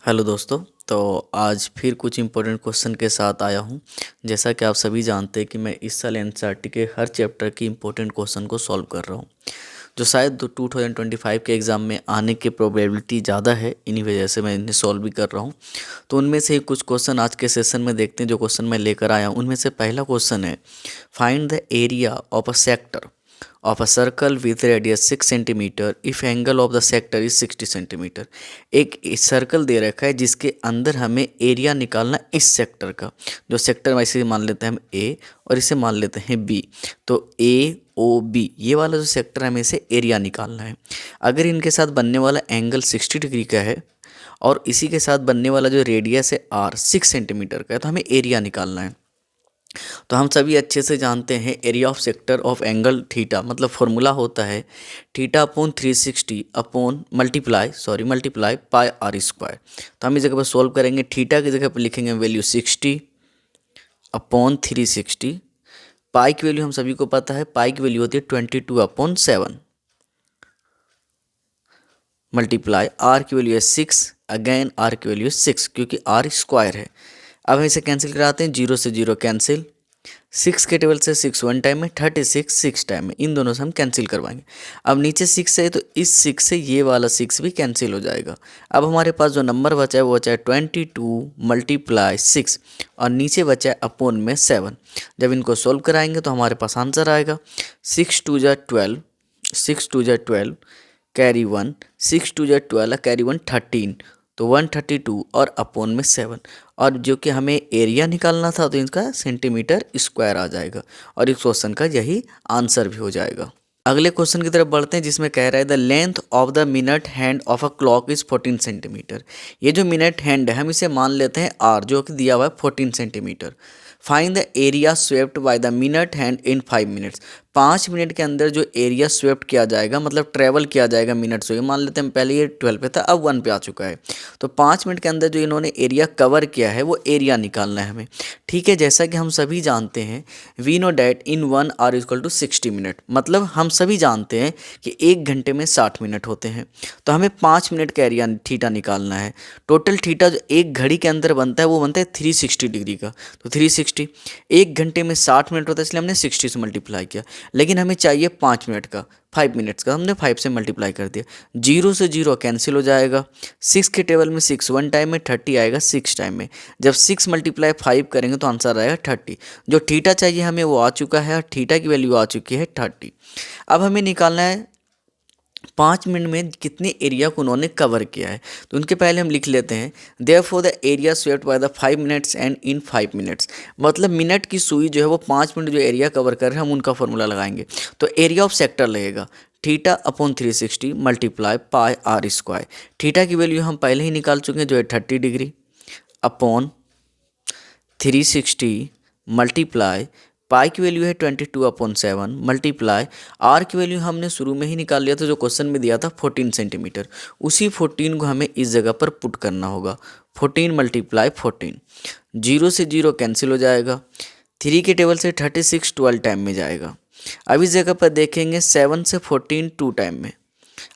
Hello दोस्तों। तो आज फिर कुछ इम्पोर्टेंट क्वेश्चन के साथ आया हूँ। जैसा कि आप सभी जानते हैं कि मैं इस साल एनसीईआरटी के हर चैप्टर की इम्पोर्टेंट क्वेश्चन को सॉल्व कर रहा हूँ, जो शायद 2025 के एग्ज़ाम में आने की प्रोबेबिलिटी ज़्यादा है। इन्हीं वजह से मैं इन्हें सॉल्व भी कर रहा हूँ। तो उनमें से ही कुछ क्वेश्चन आज के सेशन में देखते हैं। जो क्वेश्चन मैं लेकर आया हूँ उनमें से पहला क्वेश्चन है, find the area of a sector of a circle with radius 6 centimetre if angle of the sector is 60 centimetre. एक सर्कल दे रखा है जिसके अंदर हमें एरिया निकालना इस सेक्टर का। जो सेक्टर वैसे मान लेते हैं हम ए और इसे मान लेते हैं बी। तो ए ओ बी ये वाला जो सेक्टर हमें इसे एरिया निकालना है। अगर इनके साथ बनने वाला एंगल 60 डिग्री का है और इसी के साथ बनने वाला जो रेडियस है आर 6 सेंटीमीटर का है, तो हमें एरिया निकालना है। तो हम सभी अच्छे से जानते हैं area of sector of angle theta, मतलब फॉर्मूला होता है theta upon 360 upon multiply pi are square. तो हम इस जगह पर सॉल्व करेंगे। थीटा की जगह पर लिखेंगे वैल्यू 60 अपॉन 360। पाई की वैल्यू हम सभी को पता है, पाई की वैल्यू होती है 22/7 मल्टीप्लाई आर की वैल्यू है 6। अगेन आर की वैल्यू है 6 क्योंकि आर स्क्वायर है। अब हम इसे कैंसिल कराते हैं, 0 से 0 कैंसिल, 6 के टेबल से 6 1 टाइम में, 36 6 टाइम में, इन दोनों से हम कैंसिल करवाएंगे। अब नीचे 6 है तो इस 6 से ये वाला 6 भी कैंसिल हो जाएगा। अब हमारे पास जो नंबर बचा है वो बचा है 22 मल्टीप्लाई 6 और नीचे बचा है अपॉन में 7। जब इनको सोल्व कराएंगे तो हमारे पास आंसर आएगा 6 2 जा 12, 6 2 जा 12 कैरी 1, 6 2 जा 12 कैरी 1 13, तो 132 और अपॉन में 7। और जो कि हमें एरिया निकालना था तो इसका सेंटीमीटर स्क्वायर आ जाएगा और इस क्वेश्चन का यही आंसर भी हो जाएगा। अगले क्वेश्चन की तरफ बढ़ते हैं जिसमें कह रहा है the length of the minute hand of a clock is 14 centimetre. ये जो मिनट हैंड है हम इसे मान लेते हैं आर, जो कि दिया हुआ है 14 centimetre. Find the area swept by the minute hand in 5 minutes. 5 minute के अंदर जो एरिया स्वेप्ट किया जाएगा, मतलब ट्रेवल किया जाएगा मिनट से, मान लेते हैं पहले ये 12 पे था अब 1 पे आ चुका है, तो 5 मिनट के अंदर जो इन्होंने एरिया कवर किया है वो एरिया निकालना है हमें। ठीक है, जैसा कि हम सभी जानते हैं we know that in 1 R equal to 60 minute, मतलब हम सभी जानते हैं कि 1 घंटे में 60 मिनट होते हैं। तो हमें 5 मिनट का एरिया थीटा निकालना है। टोटल थीटा जो एक घड़ी के अंदर बनता है वो बनता है 360 डिग्री का। तो 360, 1 घंटे में 60 मिनट होता है इसलिए हमने 60 से मल्टीप्लाई किया। लेकिन हमें चाहिए 5 मिनट का, 5 मिनट्स का, हमने 5 से मल्टीप्लाई कर दिया। 0 से 0 कैंसिल हो जाएगा, 6 के टेबल में 6 1 टाइम में, 30 आएगा 6 टाइम में। जब 6 मल्टीप्लाई 5 करेंगे तो आंसर आएगा 30। जो थीटा चाहिए हमें वो आ चुका है और थीटा की वैल्यू आ चुकी है 30। अब हमें निकालना है 5 मिनट में कितने एरिया को उन्होंने कवर किया है। तो उनके पहले हम लिख लेते हैं therefore the area swept by the 5 minutes and in 5 minutes, मतलब मिनट की सुई जो है वो 5 मिनट जो एरिया कवर कर रहे हैं हम उनका फॉर्मूला लगाएंगे। तो एरिया ऑफ सेक्टर लगेगा theta upon 360 multiply pi are square. Theta की वैल्यू हम पहले ही निकाल चुके हैं जो है 30 डिग्री अपॉन 360 मल्टीप्लाई पाई की वैल्यू है 22/7 मल्टीप्लाई आर की वैल्यू हमने शुरू में ही निकाल लिया था, जो क्वेश्चन में दिया था 14 सेंटीमीटर। उसी 14 को हमें इस जगह पर पुट करना होगा। 14 मल्टीप्लाई 14, 0 से 0 कैंसिल हो जाएगा, 3 के टेबल से 36 12 टाइम में जाएगा। अब इस जगह पर देखेंगे 7 से 14 2 टाइम में,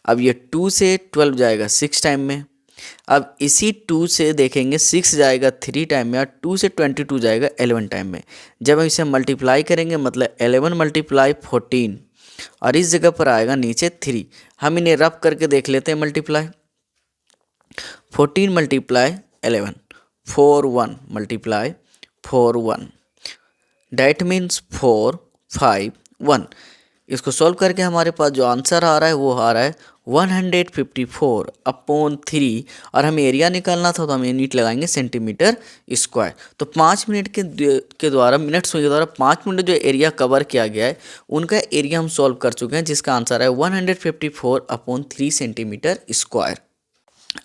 अब ये 2 से 12 जाएगा 6 टाइम में। अब इसी 2 से देखेंगे 6 जाएगा 3 टाइम में और 2 से 22 जाएगा 11 टाइम में। जब हम इसे मल्टीप्लाई करेंगे मतलब 11 मल्टीप्लाई 14 और इस जगह पर आएगा नीचे 3। हम इन्हें रब करके देख लेते हैं multiply. 14 multiply 11 4 1 multiply 4 1 that means 4 5 1। इसको सॉल्व करके हमारे पास जो आंसर आ रहा है वो आ रहा है 154/3 और हमें एरिया निकालना था तो हम यूनिट लगाएंगे सेंटीमीटर स्क्वायर। तो 5 मिनट के द्वारा मिनट्स के द्वारा 5 मिनट जो एरिया कवर किया गया है उनका एरिया हम सॉल्व कर चुके हैं, जिसका आंसर है 154/3 सेंटीमीटर स्क्वायर।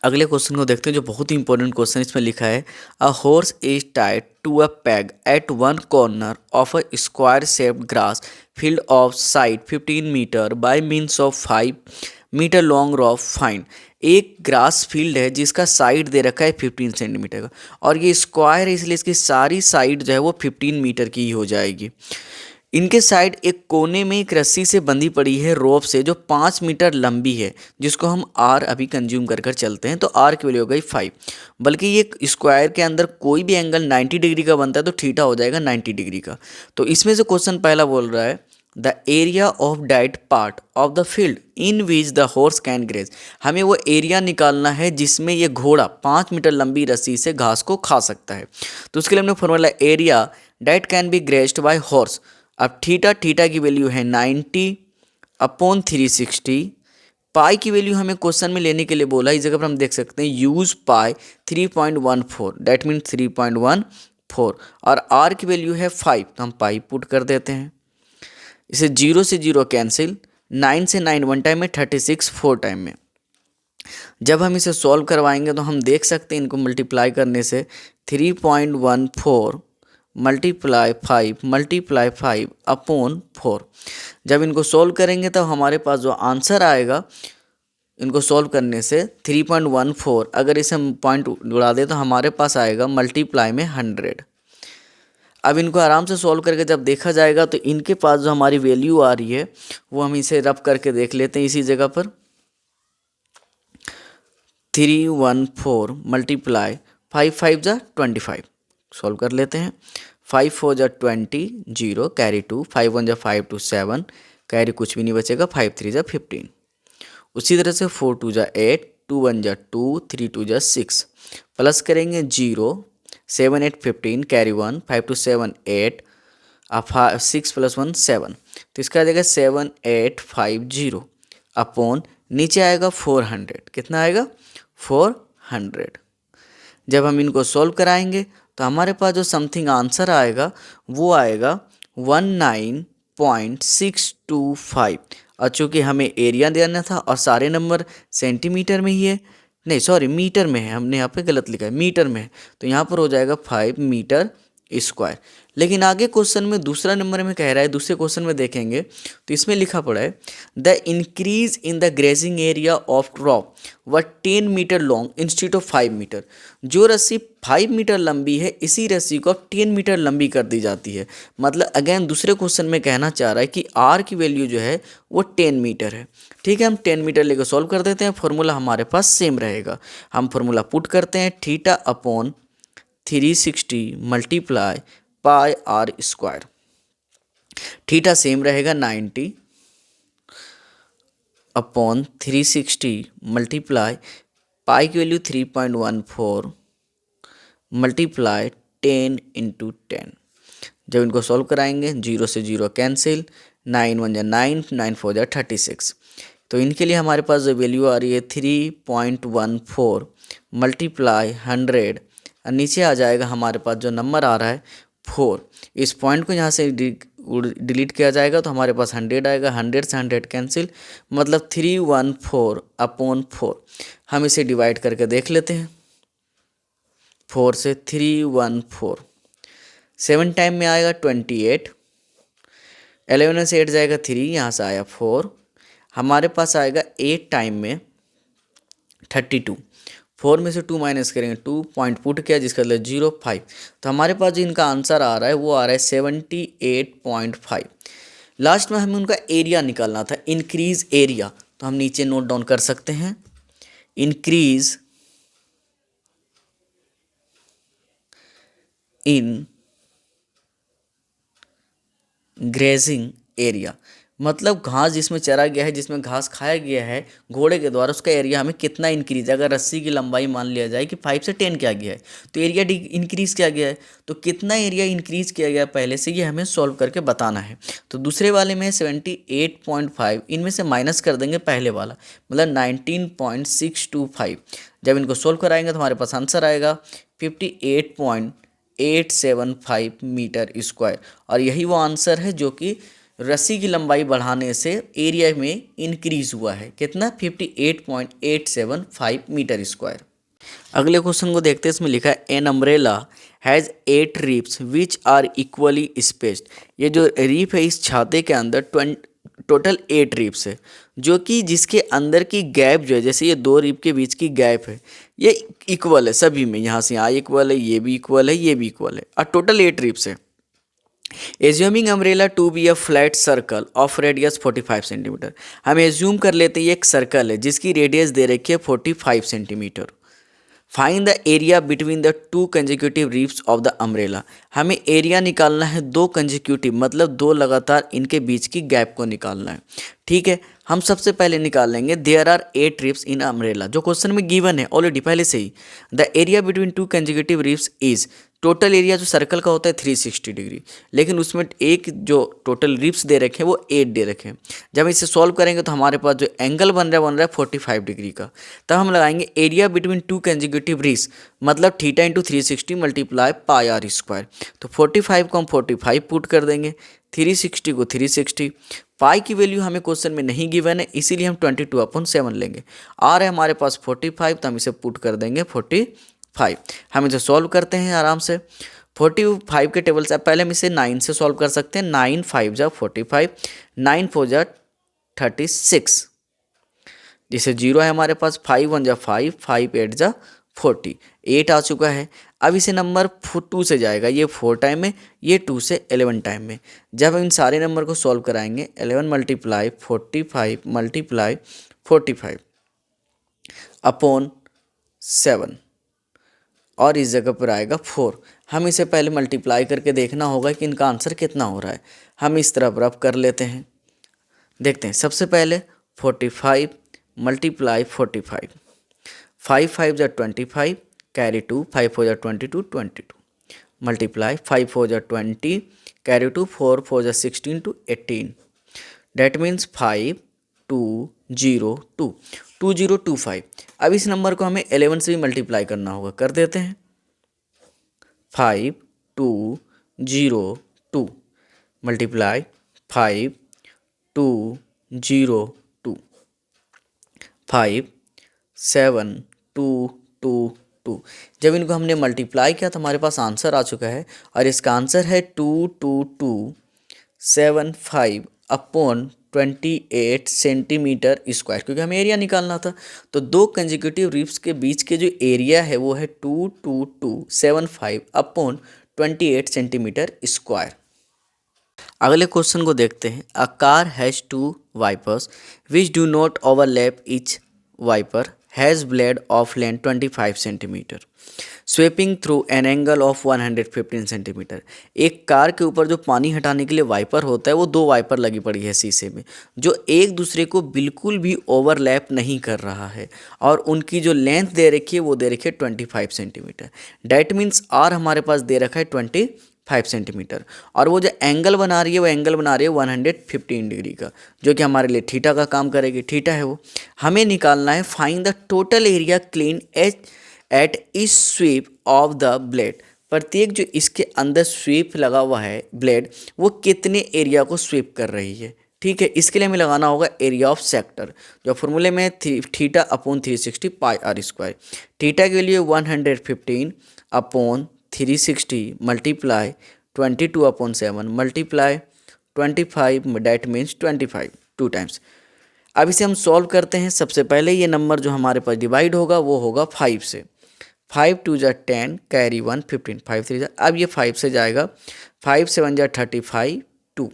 अगले क्वेश्चन को देखते हैं जो बहुत ही इंपॉर्टेंट क्वेश्चन इसमें लिखा है a horse is tied to a peg at one corner of a square shaped grass field of side 15 metre by means of 5 metre long rope find. एक ग्रास फील्ड है जिसका साइड दे रखा है 15 centimetre का और ये स्क्वायर है इसलिए इसकी सारी साइड जो है वो 15 मीटर की ही हो जाएगी। इनके साइड एक कोने में एक रस्सी से बंधी पड़ी है रोप से, जो 5 मीटर लंबी है, जिसको हम आर अभी कंज्यूम कर कर चलते हैं। तो आर की वैल्यू हो गई 5। बल्कि ये स्क्वायर के अंदर कोई भी एंगल 90 डिग्री का बनता है तो थीटा हो जाएगा 90 डिग्री का। तो इसमें से क्वेश्चन पहला बोल रहा है the area of that part of the field in which the horse can graze. हमें वो एरिया निकालना है जिसमें ये घोड़ा 5 मीटर लंबी रस्सी से घास को खा सकता है। तो उसके लिए हमने formula area diet can be grazed bye horse. अब थीटा की वैल्यू है 90/360। पाई की वैल्यू हमें क्वेश्चन में लेने के लिए बोला, इस जगह पर हम देख सकते हैं यूज पाई 3.14, दैट मीन्स 3.14। और आर की वैल्यू है 5, तो हम पाई पुट कर देते हैं। इसे 0 से 0 कैंसिल, 9 से 9 1 टाइम में, 36 4 टाइम में। जब हम इसे सॉल्व करवाएंगे तो हम देख सकते हैं इनको मल्टीप्लाई करने से 3.14 मल्टीप्लाई 5 अपॉन 4। जब इनको सॉल्व करेंगे तब हमारे पास जो आंसर आएगा इनको सॉल्व करने से 3.14, अगर इसे हम पॉइंट उड़ा दें तो हमारे पास आएगा मल्टीप्लाई में 100। अब इनको आराम से सॉल्व करके जब देखा जाएगा तो इनके पास जो हमारी वैल्यू आ रही है वो हम इसे रब करके देख लेते हैं। इसी जगह पर 314 मल्टीप्लाई 5 5 जा 25, सॉल्व कर लेते हैं। 5 4 जा 20, 0 कैरी 2, 5 1 जा 5 2 7 कैरी कुछ भी नहीं बचेगा, 5 3 जा 15। उसी तरह से 4 2 जा 8, 2 1 जा 2, 3 2 जा 6, प्लस करेंगे 0 7 8 15 कैरी 1, 5 2 7 8, 6 + 1 7। तो इसका आ जाएगा 7850 अपॉन नीचे आएगा 400। कितना आएगा 400। जब हम इनको सॉल्व कराएंगे तो हमारे पास जो समथिंग आंसर आएगा वो आएगा 19.625। और चूँकि हमें एरिया देना था और सारे नंबर सेंटीमीटर में ही है, नहीं सॉरी मीटर में है, हमने यहाँ पे गलत लिखा है, मीटर में है, तो यहाँ पर हो जाएगा 5 मीटर स्क्वायर। लेकिन आगे क्वेश्चन में दूसरा नंबर में कह रहा है, दूसरे क्वेश्चन में देखेंगे तो इसमें लिखा पड़ा है the increase in the grazing area of crop were 10 metre long instead of 5 metre. जो रस्सी 5 मीटर लंबी है इसी रस्सी को 10 मीटर लंबी कर दी जाती है। मतलब अगेन दूसरे क्वेश्चन में कहना चाह रहा है कि आर की वैल्यू जो है वो 10 मीटर है। ठीक है, हम 10 मीटर लेकर सॉल्व कर देते हैं, फॉर्मूला हमारे पास सेम रहेगा। हम फॉर्मूला पुट करते हैं θ/360 multiply pi are square. Theta same रहेगा 90/360 मल्टीप्लाई पाई की वैल्यू 3.14 मल्टीप्लाई 10 × 10। जब इनको सॉल्व कराएंगे 0 से 0 कैंसिल, 9 1 जा 9, 9 4 जा 36। तो इनके लिए हमारे पास जो वैल्यू आ रही है 3.14 मल्टीप्लाई 100, और नीचे आ जाएगा हमारे पास जो नंबर आ रहा है 4। इस पॉइंट को यहाँ से डिलीट किया जाएगा तो हमारे पास 100 आएगा, 100 से 100 कैंसिल, मतलब 314/4। हम इसे डिवाइड करके देख लेते हैं। 4 से 314, 7 टाइम में आएगा 28, 11 से 8 जाएगा 3, यहाँ से आया 4, हमारे पास आएगा 8 टाइम में 32। 4 में से 2 माइनस करेंगे, 2 पॉइंट पुट किया जिसका मतलब 0.5। तो हमारे पास जो इनका आंसर आ रहा है वो आ रहा है 78.5। लास्ट में हमें उनका एरिया निकालना था, इंक्रीज एरिया, तो हम नीचे नोट डाउन कर सकते हैं इंक्रीज इन ग्रेजिंग एरिया, मतलब घास जिसमें चरा गया है, जिसमें घास खाया गया है घोड़े के द्वारा, उसका एरिया हमें कितना इंक्रीज, अगर रस्सी की लंबाई मान लिया जाए कि 5 से 10 किया गया है तो एरिया इंक्रीज किया गया है, तो कितना एरिया इंक्रीज किया गया पहले से ये हमें सॉल्व करके बताना है। तो दूसरे वाले में 78.5, इनमें से माइनस कर देंगे पहले वाला, मतलब 19.625। जब इनको सॉल्व कराएंगे तो हमारे पास आंसर आएगा 58.875 मीटर स्क्वायर। और यही वो आंसर है जो कि रस्सी की लंबाई बढ़ाने से एरिया में इंक्रीज हुआ है। कितना 58.875 मीटर स्क्वायर। अगले क्वेश्चन को देखते हैं, इसमें लिखा है an umbrella has 8 ribs which are equally spaced. ये जो रिप है इस छाते के अंदर टोटल 8 रिप्स है, जो कि जिसके अंदर की गैप जो है, जैसे ये 2 रिप के बीच की गैप है ये इक्वल है सभी में, यहाँ से यहाँ इक्वल है, ये भी इक्वल है, ये भी इक्वल है, और टोटल 8 रिप्स है। Assuming umbrella to be a flat circle of radius 45 centimetre. हम एज्यूम कर लेते हैं ये एक सर्कल है जिसकी रेडियस दे रखी है 45 centimetre. Find the area between the two consecutive reefs of the umbrella. हमें एरिया निकालना है दो कंजिक्यूटिव, मतलब दो लगातार इनके बीच की गैप को निकालना है। ठीक है, हम सबसे पहले निकाल लेंगे there are 8 ribs in umbrella, जो क्वेश्चन में गिवन है ऑलरेडी पहले से ही। The area between two consecutive ribs is, total area जो सर्कल का होता है 360 डिग्री, लेकिन उसमें एक जो टोटल रिप्स दे रखे हैं वो 8 दे रखे हैं। जब इसे सॉल्व करेंगे तो हमारे पास जो एंगल बन रहा है 45 डिग्री का। तब हम लगाएंगे area between two consecutive ribs, मतलब theta into 360 multiply pi are square. तो 45 को हम 45 पुट कर देंगे, 360 को 360। पाई की वैल्यू हमें क्वेश्चन में नहीं गिवन है, इसीलिए हम 22/7 लेंगे। आर है हमारे पास 45, तो हम इसे पुट कर देंगे 45। हम इसे सॉल्व करते हैं आराम से। 45 के टेबल से पहले हम इसे 9 से सॉल्व कर सकते हैं। 9 5 जा 45, 9 4 जा 36, जिसे 0 है हमारे पास। 5 1 जा 5, 5 8 जा 40, 8 आ चुका है। अब इसे नंबर 2 से जाएगा, ये 4 टाइम में, ये 2 से 11 टाइम में। जब हम इन सारे नंबर को सॉल्व कराएंगे, 11 मल्टीप्लाई 45 मल्टीप्लाई 45 अपॉन 7, और इस जगह पर आएगा 4। हम इसे पहले मल्टीप्लाई करके देखना होगा कि इनका आंसर कितना हो रहा है। हम इस तरह रब कर लेते हैं, देखते हैं। सबसे पहले 45 मल्टीप्लाई 45, 5 5 जा 25, कैरी 2, 5 4 जा 22, 22 मल्टीप्लाई 5 4 जा 20, कैरी 2, 4 4 जा 16 to 18। That means 5 2 0 2 2025। अब इस नंबर को हमें 11 से भी मल्टीप्लाई करना होगा, कर देते हैं। 5 2 0 2 मल्टीप्लाई 5 2 0 2 5 7 2 2 2। जब इनको हमने मल्टीप्लाई किया तो हमारे पास आंसर आ चुका है, और इसका आंसर है 2275 अपॉन 28 सेंटीमीटर स्क्वायर, क्योंकि हमें एरिया निकालना था। तो दो कंजिक्यूटिव रिप्स के बीच के जो एरिया है वो है 2275 अपॉन 28 सेंटीमीटर स्क्वायर। अगले क्वेश्चन को देखते हैं। A car has 2 wipers which do not overlap each wiper has blade of length 25 centimetre sweeping through an angle of 115 centimetre. एक कार के ऊपर जो पानी हटाने के लिए वाइपर होता है, वो दो वाइपर लगी पड़ी है शीशे में, जो एक दूसरे को बिल्कुल भी ओवरलैप नहीं कर रहा है, और उनकी जो लेंथ दे रखी है वो दे रखी है 25 सेंटीमीटर। डैट मीन्स आर हमारे पास दे रखा है 25 सेंटीमीटर, और वो जो एंगल बना रही है वो एंगल बना रही है 115 डिग्री का, जो कि हमारे लिए थीटा का काम करेगी। थीटा है वो। हमें निकालना है find the total area clean at each sweep of the blade. प्रत्येक जो इसके अंदर स्वीप लगा हुआ है ब्लेड, वो कितने एरिया को स्वीप कर रही है। ठीक है, इसके लिए हमें लगाना होगा एरिया ऑफ सेक्टर, जो फॉर्मूले में theta upon 360 pi are square. Theta के लिए 115 upon 360 multiply 22/7 multiply 25, that means 25 2 times. अब इसे हम सॉल्व करते हैं। सबसे पहले ये नंबर जो हमारे पास डिवाइड होगा वो होगा 5 से। 5 2 जा 10, कैरी 1 15, 5 3 जा। अब ये 5 से जाएगा, 5 7 जा 35 2।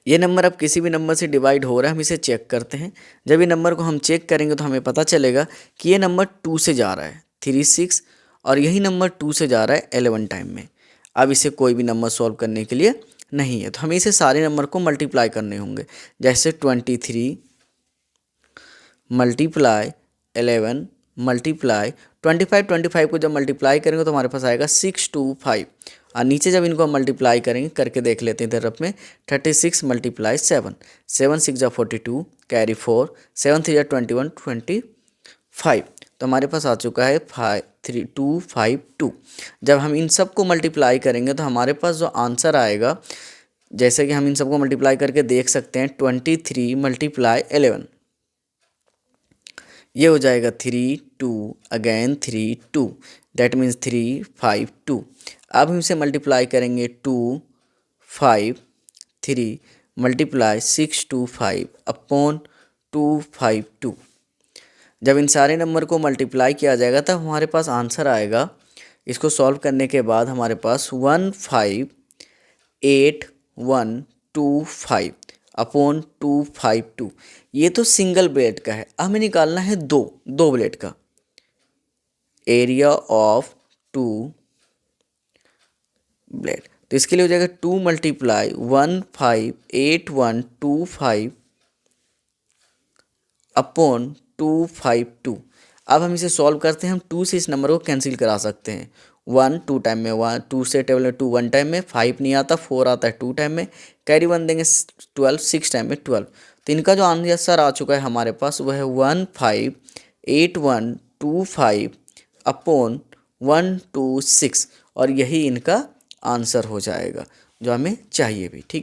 ये नंबर अब किसी भी नंबर से डिवाइड हो रहा है, हम इसे चेक करते हैं। जब ये नंबर को हम चेक करेंगे तो हमें पता चलेगा कि ये नंबर 2 से जा रहा है 36, और यही नंबर 2 से जा रहा है 11 टाइम में। अब इसे कोई भी नंबर सॉल्व करने के लिए नहीं है, तो हमें इसे सारे नंबर को मल्टीप्लाई करने होंगे। जैसे 23 मल्टीप्लाई 11 मल्टीप्लाई 25 को जब मल्टीप्लाई करेंगे तो हमारे पास आएगा 625, और नीचे जब इनको हम मल्टीप्लाई करेंगे, करके देख लेते हैं तरफ में। 36 मल्टीप्लाई 7, 7 6 जा 42, कैरी 4, 7 3 जा 21 25। तो हमारे पास आ चुका है 5252। जब हम इन सब को मल्टीप्लाई करेंगे तो हमारे पास जो आंसर आएगा, जैसे कि हम इन सबको मल्टीप्लाई करके देख सकते हैं, 23 मल्टीप्लाई 11, ये हो जाएगा 3 2 अगेन 3 2, डैट मीन्स 3 5 2। अब हम इसे मल्टीप्लाई करेंगे 2 5 3 मल्टीप्लाई 625 अपॉन 252। जब इन सारे नंबर को मल्टीप्लाई किया जाएगा तब हमारे पास आंसर आएगा। इसको सॉल्व करने के बाद हमारे पास 15 8125 अपॉन 252। ये तो सिंगल ब्लेड का है, हमें निकालना है दो ब्लेड का। एरिया ऑफ 2 ब्लेड, तो इसके लिए हो जाएगा 2 मल्टीप्लाई 158125 अपॉन 252। अब हम इसे सॉल्व करते हैं, हम 2 से इस नंबर को कैंसिल करा सकते हैं। 1 2 टाइम में, 1 2 से टेबल में 2 1 टाइम में, 5 नहीं आता, 4 आता है 2 टाइम में, कैरी 1 देंगे 12 6 टाइम में 12। तो इनका जो आंसर आ चुका है हमारे पास वह है 158125 अपॉन 126, और यही इनका आंसर हो जाएगा जो हमें चाहिए भी। ठीक।